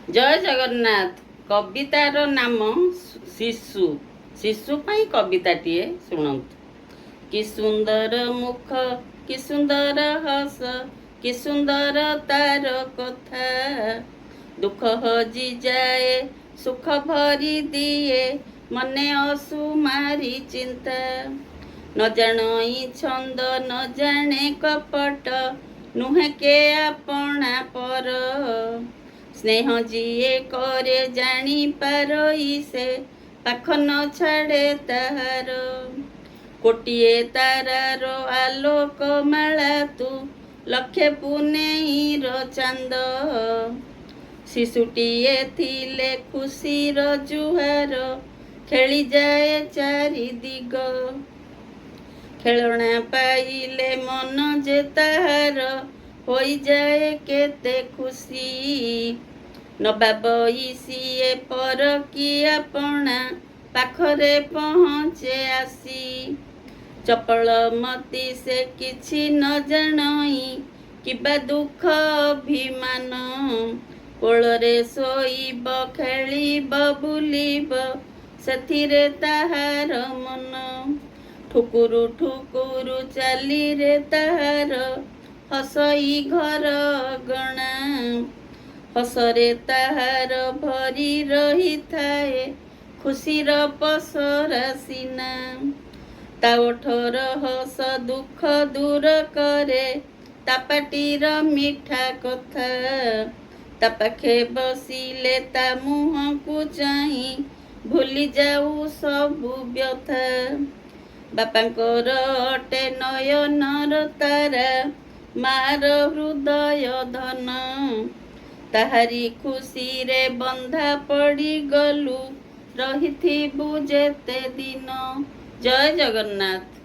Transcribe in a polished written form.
जय जगन्नाथ। कवितार नाम शिशु। शिशु पाई कविताटिए शुणु। कि सुंदर मुख, कि सुंदर हस, कि सुंदर तार कथा। दुख हजि जाए, सुख भरी दिए, मने असुमारी चिंता। न जानई छंद, न जाने कपट, नुहे के आपणा पर। स्नेह जिए करे जानी पारई से, पाख न छाड़े ताहार। कोटिए तारार आलोक माला तू, लक्षे पुनेईर चांद। शिशुटिए थिले खुशीर जुहार, खेली जाए चारि दिग। खेलना पाइले मन जे ताहार, होई जाए केते खुशी। नबा बइसिए पर कि आपणा, पाखरे पहुँचे आसी। चपल मती से किछि न जानई, किबा दुख अभिमान। कोଳରେ ଶୋଇବ, ଖେଳିବ, ବୁଲିବ, ସେଥିରେ ତାହାର ମନ। ଠୁକୁରୁ ଠୁକୁରୁ ଚାଲିରେ ତାହାର, ହସଇ ଘର ଗଣା। ହସରେ ତାହାର ଭରି ରହିଥାଏ, ଖୁସିର ପସରା ସିନା। ତା ଓଠର ହସ ଦୁଃଖ ଦୂର କରେ, ତା ପାଟିର ମିଠା କଥା। ତା ପାଖେ ବସିଲେ ତା ମୁହଁକୁ ଚାହିଁ, ଭୁଲି ଯାଉ ସବୁ ବ୍ୟଥା। ବାପାଙ୍କର ଅଟେ ନୟନର ତାରା, ମାର ହୃଦୟ ଧନ। ତାହାରି ଖୁସିରେ ବନ୍ଧା ପଡ଼ିଗଲୁ, ରହିଥିବୁ ଯେତେ ଦିନ। ଜୟ ଜଗନ୍ନାଥ।